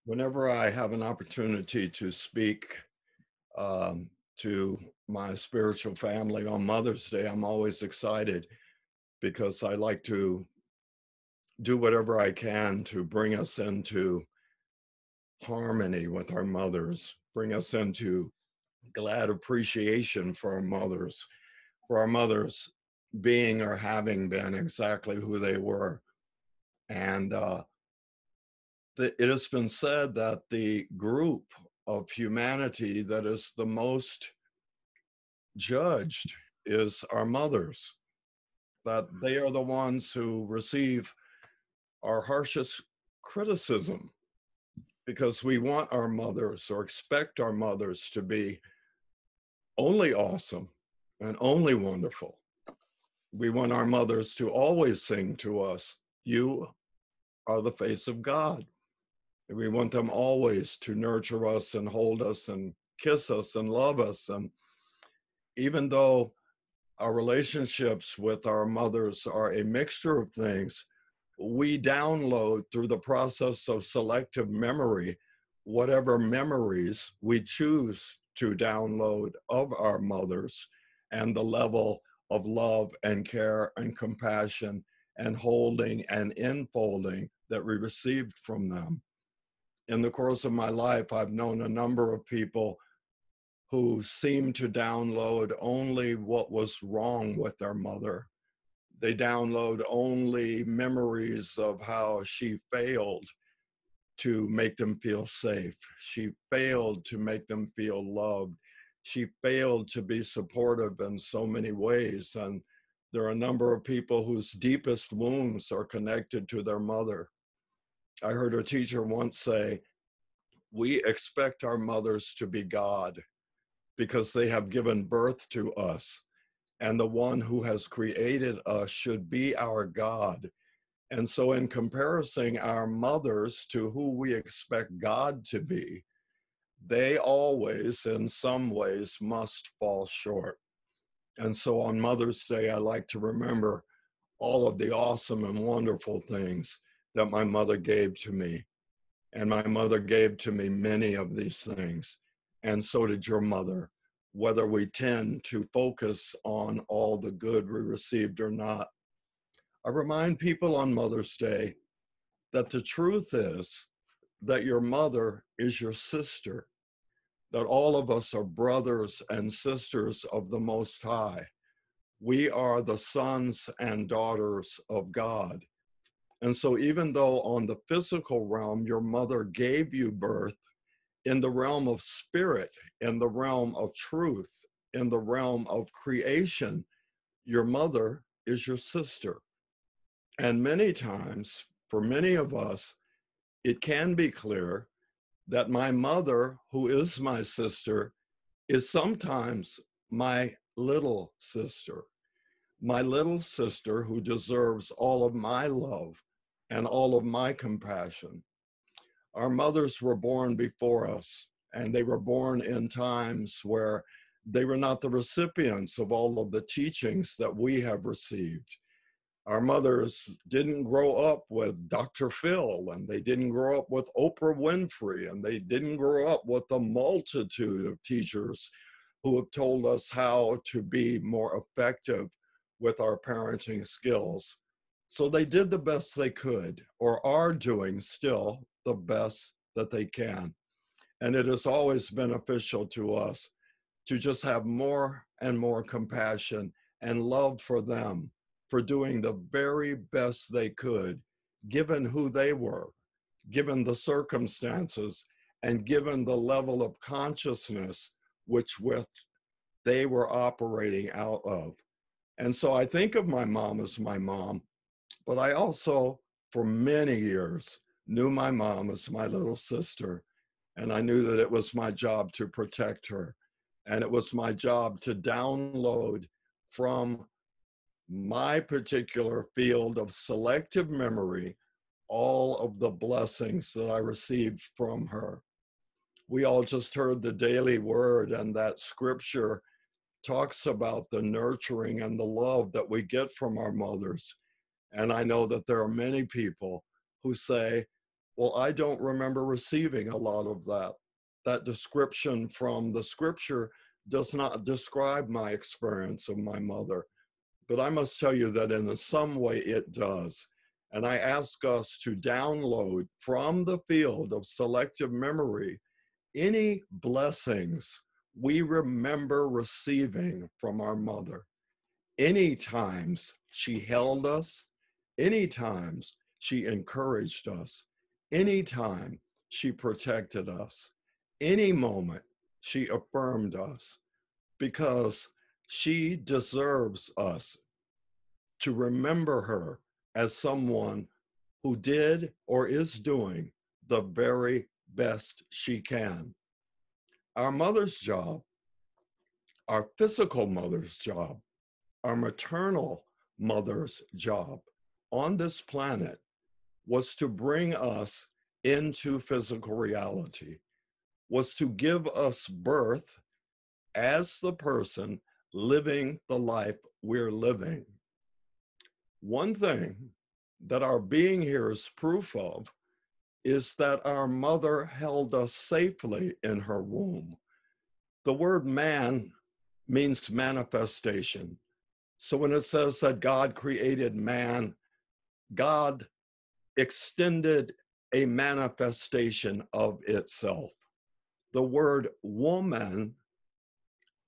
Whenever I have an opportunity to speak to my spiritual family on Mother's Day, I'm always excited because I like to do whatever I can to bring us into harmony with our mothers, bring us into glad appreciation for our mothers being or having been exactly who they were. And it has been said that the group of humanity that is the most judged is our mothers, that they are the ones who receive our harshest criticism because we want our mothers or expect our mothers to be only awesome and only wonderful. We want our mothers to always sing to us, "You are the face of God." And we want them always to nurture us and hold us and kiss us and love us. And even though our relationships with our mothers are a mixture of things, we download through the process of selective memory whatever memories we choose to download of our mothers and the level of love and care and compassion and holding and enfolding that we received from them. In the course of my life, I've known a number of people who seemed to download only what was wrong with their mother. They download only memories of how she failed to make them feel safe. She failed to make them feel loved. She failed to be supportive in so many ways. And there are a number of people whose deepest wounds are connected to their mother. I heard a teacher once say, "We expect our mothers to be God because they have given birth to us. And the one who has created us should be our God." And so, in comparison, our mothers to who we expect God to be, they always, in some ways, must fall short. And so, on Mother's Day, I like to remember all of the awesome and wonderful things that my mother gave to me. And my mother gave to me many of these things. And so did your mother, whether we tend to focus on all the good we received or not. I remind people on Mother's Day that the truth is that your mother is your sister, that all of us are brothers and sisters of the Most High. We are the sons and daughters of God. And so, even though on the physical realm, your mother gave you birth, in the realm of spirit, in the realm of truth, in the realm of creation, your mother is your sister. And many times, for many of us, it can be clear that my mother, who is my sister, is sometimes my little sister. My little sister who deserves all of my love and all of my compassion. Our mothers were born before us, and they were born in times where they were not the recipients of all of the teachings that we have received. Our mothers didn't grow up with Dr. Phil, and they didn't grow up with Oprah Winfrey, and they didn't grow up with a multitude of teachers who have told us how to be more effective with our parenting skills. So they did the best they could, or are doing still the best that they can. And it is always beneficial to us to just have more and more compassion and love for them for doing the very best they could, given who they were, given the circumstances, and given the level of consciousness with they were operating out of. And so I think of my mom as my mom, but I also, for many years, knew my mom as my little sister. And I knew that it was my job to protect her. And it was my job to download from my particular field of selective memory all of the blessings that I received from her. We all just heard the daily word, and that scripture talks about the nurturing and the love that we get from our mothers. And I know that there are many people who say, Well, I don't remember receiving a lot of that. That description from the scripture does not describe my experience of my mother. But I must tell you that in some way it does. And I ask us to download from the field of selective memory any blessings we remember receiving from our mother. Any times she held us, any times she encouraged us, any time she protected us, any moment she affirmed us, because she deserves us to remember her as someone who did or is doing the very best she can. Our mother's job, our physical mother's job, our maternal mother's job on this planet was to bring us into physical reality, was to give us birth as the person living the life we're living. One thing that our being here is proof of is that our mother held us safely in her womb. The word man means manifestation. So when it says that God created man, God extended a manifestation of itself. The word woman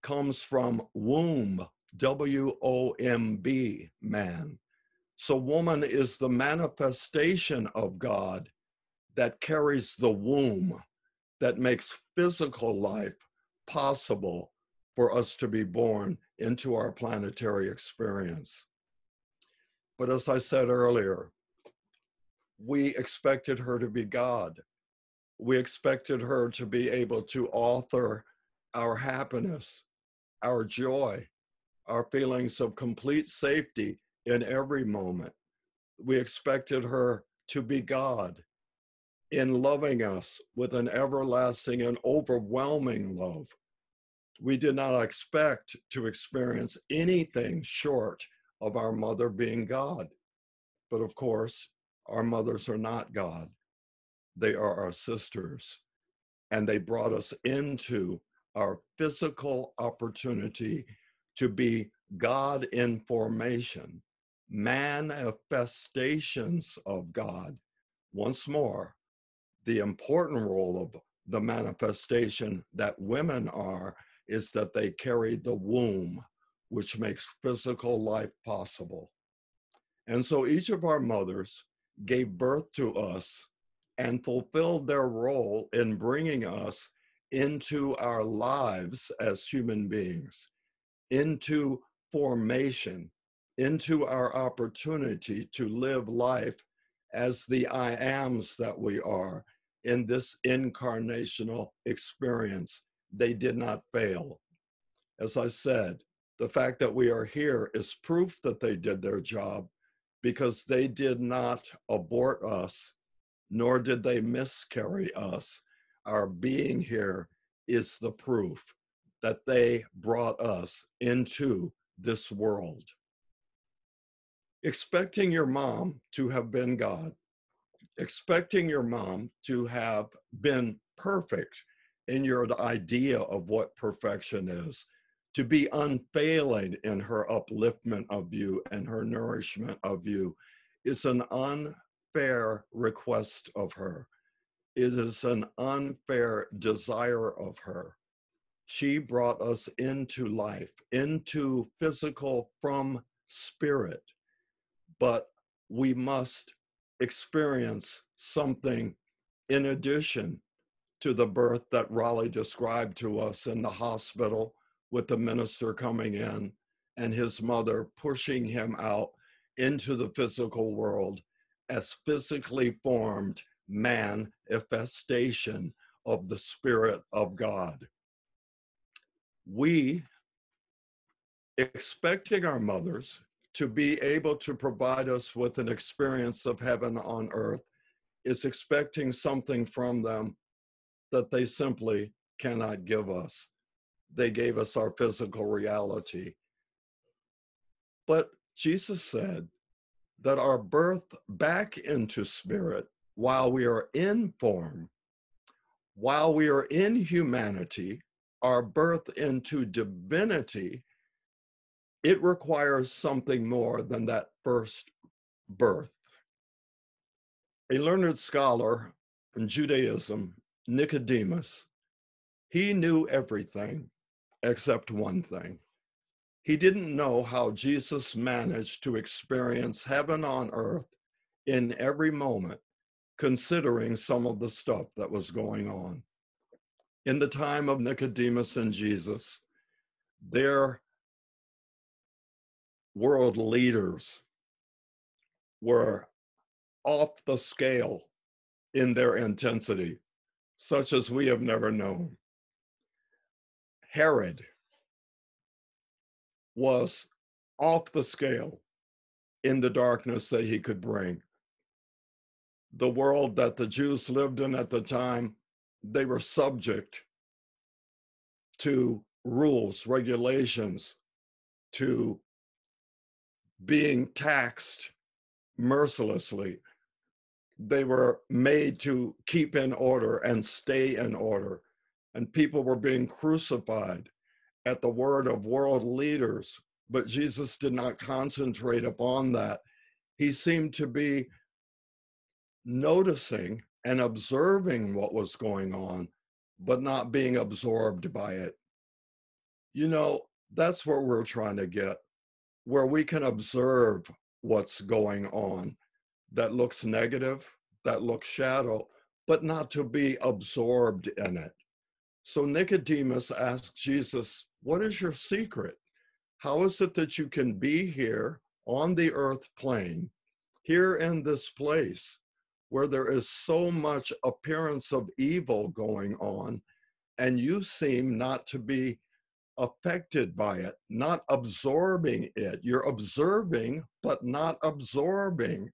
comes from womb, W-O-M-B, man. So woman is the manifestation of God that carries the womb, that makes physical life possible for us to be born into our planetary experience. But as I said earlier, we expected her to be God. We expected her to be able to author our happiness, our joy, our feelings of complete safety in every moment. We expected her to be God in loving us with an everlasting and overwhelming love. We did not expect to experience anything short of our mother being God. But of course, our mothers are not God. They are our sisters. And they brought us into our physical opportunity to be God in formation, manifestations of God. Once more, the important role of the manifestation that women are is that they carry the womb, which makes physical life possible. And so each of our mothers gave birth to us and fulfilled their role in bringing us into our lives as human beings, into formation, into our opportunity to live life as the I ams that we are in this incarnational experience. They did not fail. As I said, the fact that we are here is proof that they did their job, because they did not abort us, nor did they miscarry us. Our being here is the proof that they brought us into this world. Expecting your mom to have been God, expecting your mom to have been perfect in your idea of what perfection is, to be unfailing in her upliftment of you and her nourishment of you, is an unfair request of her. It is an unfair desire of her. She brought us into life, into physical from spirit, but we must experience something in addition to the birth that Raleigh described to us in the hospital, with the minister coming in and his mother pushing him out into the physical world as physically formed manifestation of the Spirit of God. We, expecting our mothers to be able to provide us with an experience of heaven on earth, is expecting something from them that they simply cannot give us. They gave us our physical reality. But Jesus said that our birth back into spirit while we are in form, while we are in humanity, our birth into divinity, it requires something more than that first birth. A learned scholar in Judaism, Nicodemus, he knew everything except one thing. He didn't know how Jesus managed to experience heaven on earth in every moment, considering some of the stuff that was going on. In the time of Nicodemus and Jesus, their world leaders were off the scale in their intensity, such as we have never known. Herod was off the scale in the darkness that he could bring. The world that the Jews lived in at the time, they were subject to rules, regulations, to being taxed mercilessly. They were made to keep in order and stay in order. And people were being crucified at the word of world leaders. But Jesus did not concentrate upon that. He seemed to be noticing and observing what was going on, but not being absorbed by it. You know, that's where we're trying to get, where we can observe what's going on that looks negative, that looks shadow, but not to be absorbed in it. So Nicodemus asked Jesus, what is your secret? How is it that you can be here on the earth plane, here in this place where there is so much appearance of evil going on, and you seem not to be affected by it, not absorbing it? You're observing, but not absorbing.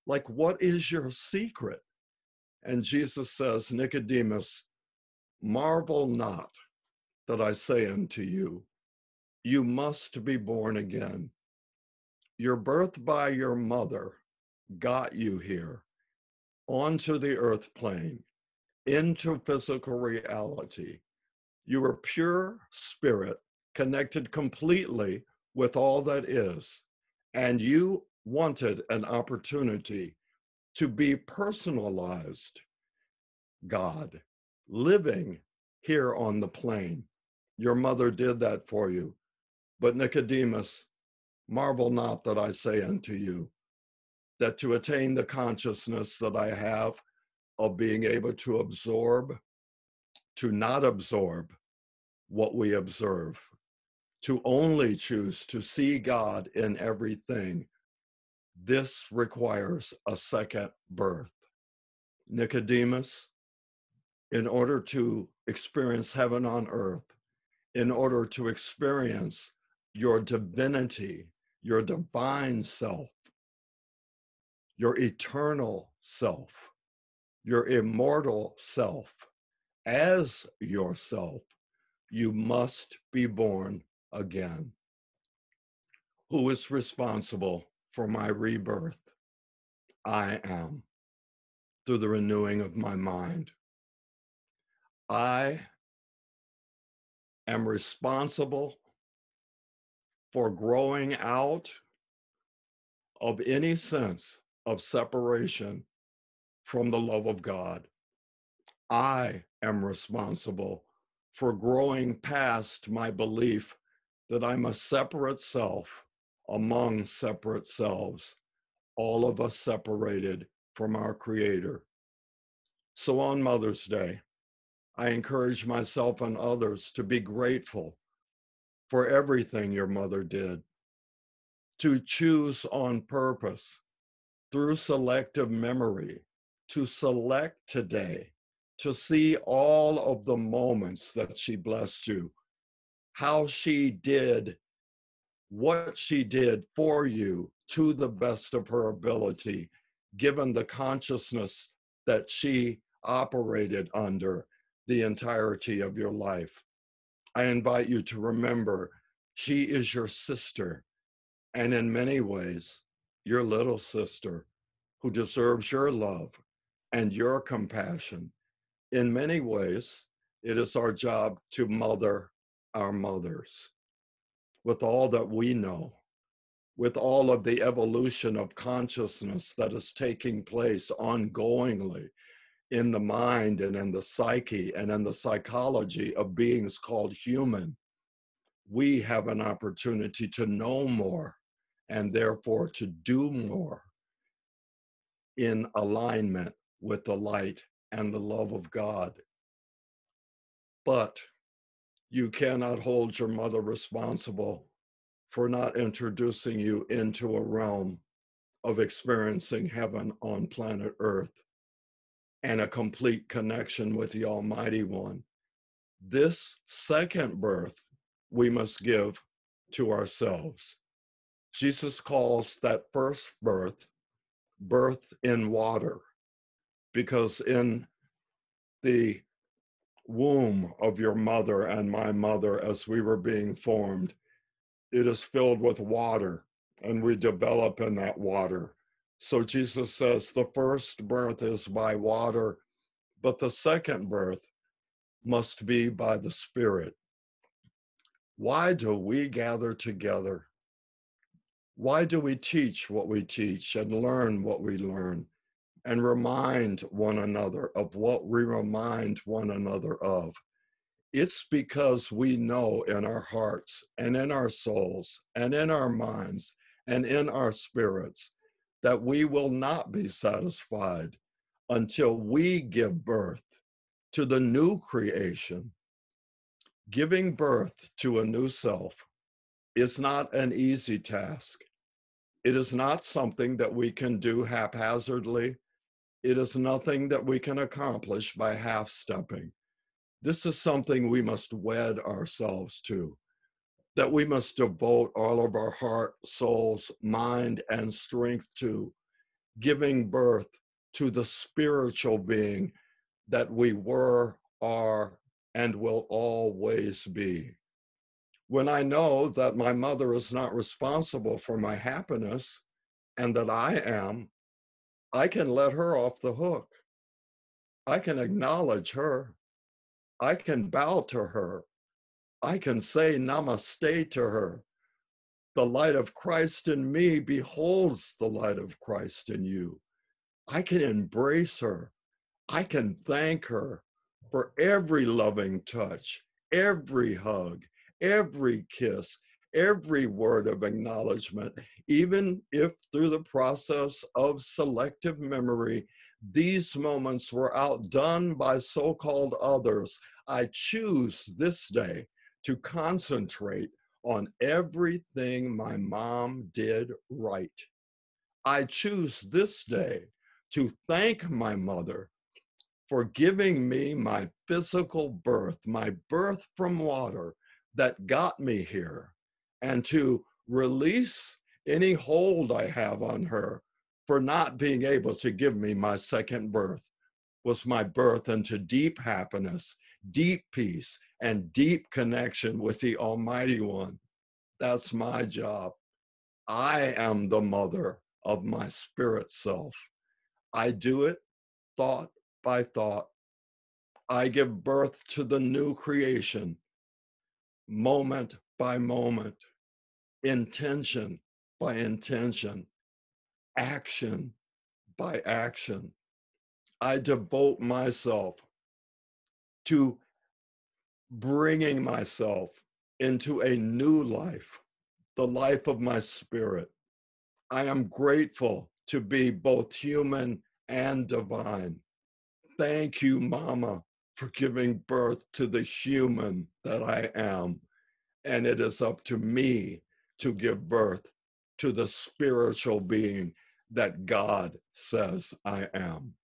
Like, what is your secret? And Jesus says, Nicodemus, marvel not that I say unto you, you must be born again. Your birth by your mother got you here onto the earth plane, into physical reality. You were pure spirit, connected completely with all that is, and you wanted an opportunity to be personalized God, living here on the plane. Your mother did that for you. But Nicodemus, marvel not that I say unto you, that to attain the consciousness that I have of being able to absorb, to not absorb what we observe, to only choose to see God in everything, this requires a second birth. Nicodemus, in order to experience heaven on earth, in order to experience your divinity, your divine self, your eternal self, your immortal self, as yourself, you must be born again. Who is responsible for my rebirth? I am, through the renewing of my mind. I am responsible for growing out of any sense of separation from the love of God. I am responsible for growing past my belief that I'm a separate self among separate selves, all of us separated from our Creator. So on Mother's Day, I encourage myself and others to be grateful for everything your mother did, to choose on purpose through selective memory, to select today, to see all of the moments that she blessed you, how she did what she did for you to the best of her ability, given the consciousness that she operated under the entirety of your life. I invite you to remember she is your sister, and in many ways, your little sister who deserves your love, and your compassion. In many ways, it is our job to mother our mothers with all that we know, with all of the evolution of consciousness that is taking place ongoingly in the mind and in the psyche and in the psychology of beings called human. We have an opportunity to know more and therefore to do more in alignment with the light and the love of God. But you cannot hold your mother responsible for not introducing you into a realm of experiencing heaven on planet Earth and a complete connection with the Almighty One. This second birth we must give to ourselves. Jesus calls that first birth, birth in water, because in the womb of your mother and my mother, as we were being formed, it is filled with water, and we develop in that water. So Jesus says the first birth is by water, but the second birth must be by the Spirit. Why do we gather together? Why do we teach what we teach and learn what we learn and remind one another of what we remind one another of? It's because we know in our hearts and in our souls and in our minds and in our spirits that we will not be satisfied until we give birth to the new creation. Giving birth to a new self is not an easy task. It is not something that we can do haphazardly. It is nothing that we can accomplish by half-stepping. This is something we must wed ourselves to, that we must devote all of our heart, souls, mind, and strength to, giving birth to the spiritual being that we were, are, and will always be. When I know that my mother is not responsible for my happiness and that I am, I can let her off the hook. I can acknowledge her. I can bow to her. I can say namaste to her. The light of Christ in me beholds the light of Christ in you. I can embrace her. I can thank her for every loving touch, every hug, every kiss, every word of acknowledgement, even if through the process of selective memory, these moments were outdone by so-called others. I choose this day to concentrate on everything my mom did right. I choose this day to thank my mother for giving me my physical birth, my birth from water that got me here, and to release any hold I have on her for not being able to give me my second birth, was my birth into deep happiness, deep peace, and deep connection with the Almighty One. That's my job. I am the mother of my spirit self. I do it thought by thought. I give birth to the new creation, moment by moment, intention by intention, action by action. I devote myself to bringing myself into a new life, the life of my spirit. I am grateful to be both human and divine. Thank you, Mama, for giving birth to the human that I am. And it is up to me to give birth to the spiritual being that God says I am.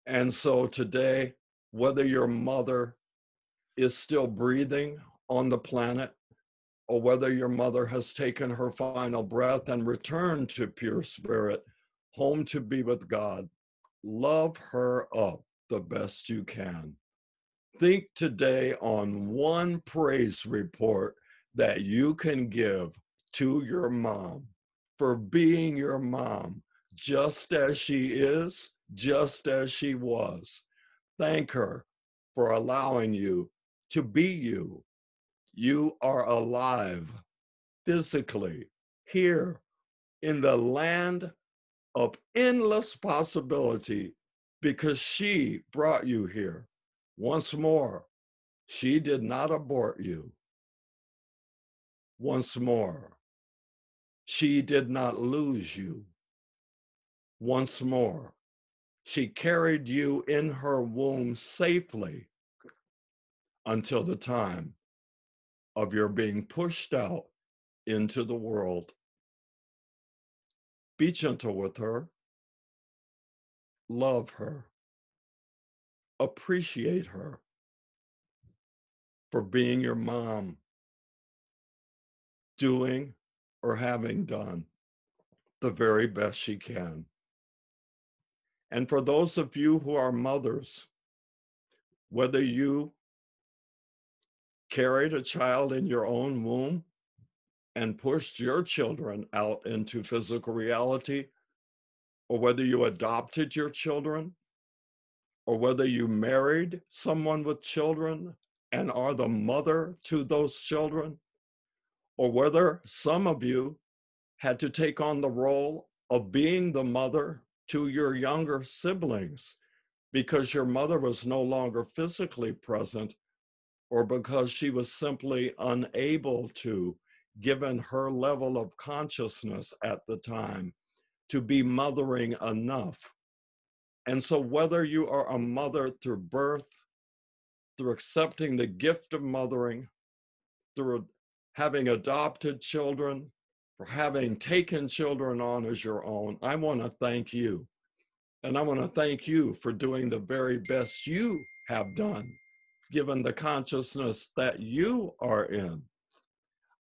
And so today, whether your mother is still breathing on the planet, or whether your mother has taken her final breath and returned to pure spirit, home to be with God, love her up the best you can. Think today on one praise report that you can give to your mom for being your mom, just as she is just as she was. Thank her for allowing you to be you. You are alive physically here in the land of endless possibility because she brought you here. Once more, she did not abort you. Once more, she did not lose you. Once more, she carried you in her womb safely until the time of your being pushed out into the world. Be gentle with her. Love her. Appreciate her for being your mom, doing or having done the very best she can. And for those of you who are mothers, whether you carried a child in your own womb and pushed your children out into physical reality, or whether you adopted your children, or whether you married someone with children and are the mother to those children, or whether some of you had to take on the role of being the mother to your younger siblings because your mother was no longer physically present, or because she was simply unable to, given her level of consciousness at the time, to be mothering enough. And so whether you are a mother through birth, through accepting the gift of mothering, through having adopted children, for having taken children on as your own, I want to thank you. And I want to thank you for doing the very best you have done, given the consciousness that you are in.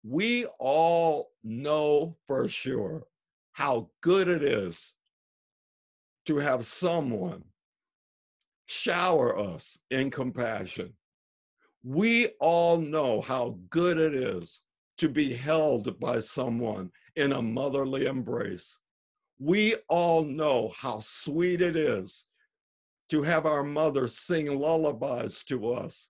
We all know for sure how good it is to have someone shower us in compassion. We all know how good it is to be held by someone in a motherly embrace. We all know how sweet it is to have our mothers sing lullabies to us,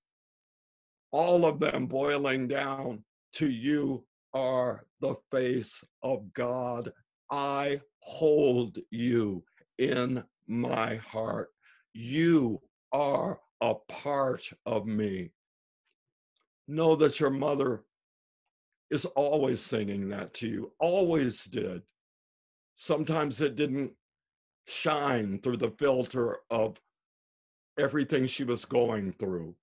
all of them boiling down to "You are the face of God. I hold you in my heart. You are a part of me." Know that your mother is always singing that to you, always did. Sometimes it didn't shine through the filter of everything she was going through.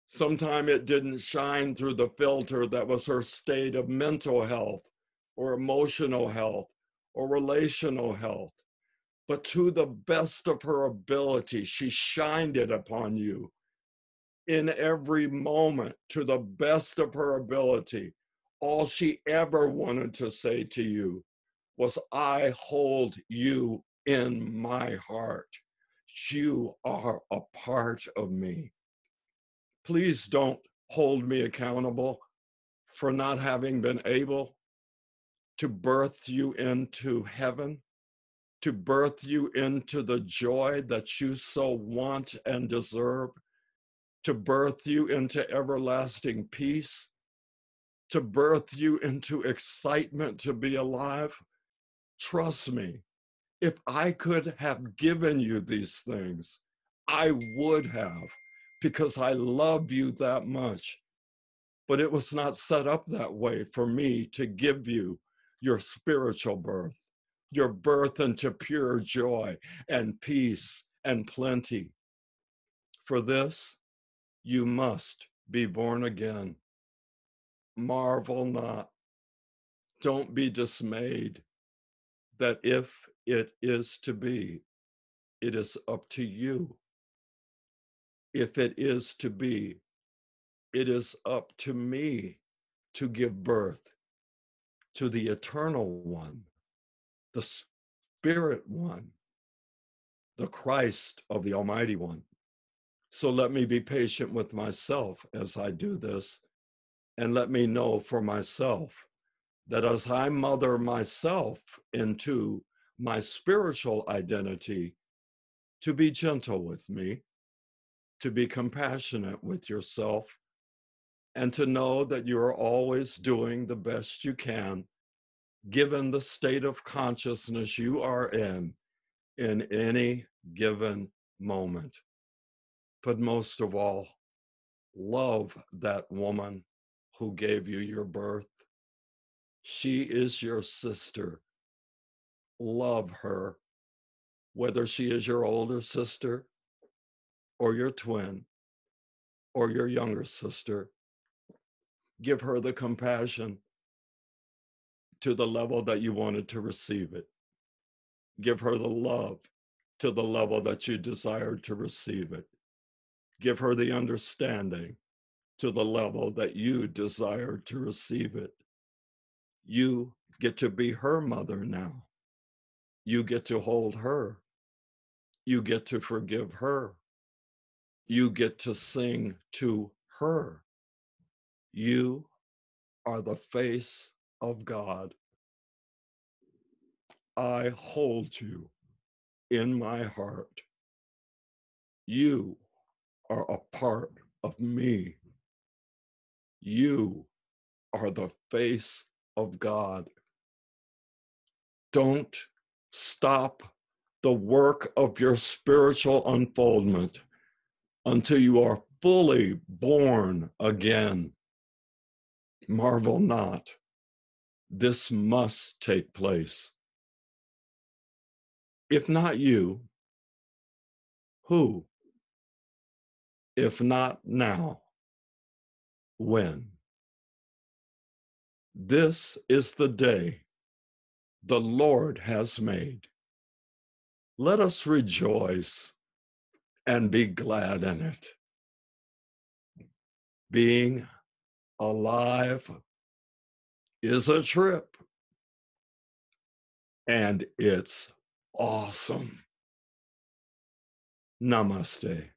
Sometimes it didn't shine through the filter that was her state of mental health or emotional health or relational health. But to the best of her ability, she shined it upon you in every moment to the best of her ability. All she ever wanted to say to you was, "I hold you in my heart. You are a part of me." Please don't hold me accountable for not having been able to birth you into heaven, to birth you into the joy that you so want and deserve, to birth you into everlasting peace, to birth you into excitement to be alive. Trust me, if I could have given you these things, I would have, because I love you that much. But it was not set up that way for me to give you your spiritual birth, your birth into pure joy and peace and plenty. For this, you must be born again. Marvel not. Don't be dismayed that if it is to be, it is up to you. If it is to be, it is up to me to give birth to the eternal one, the Spirit one, the Christ of the Almighty One. So let me be patient with myself as I do this, and let me know for myself that as I mother myself into my spiritual identity, to be gentle with me, to be compassionate with yourself, and to know that you are always doing the best you can, given the state of consciousness you are in any given moment. But most of all, love that woman who gave you your birth. She is your sister. Love her, whether she is your older sister or your twin or your younger sister. Give her the compassion to the level that you wanted to receive it. Give her the love to the level that you desired to receive it. Give her the understanding to the level that you desired to receive it. You get to be her mother now. You get to hold her. You get to forgive her. You get to sing to her. You are the face of God. I hold you in my heart. You are a part of me. You are the face of God. Don't stop the work of your spiritual unfoldment until you are fully born again. Marvel not. This must take place. If not you, who? If not now, when? This is the day the Lord has made. Let us rejoice and be glad in it. Being alive is a trip, and it's awesome. Namaste.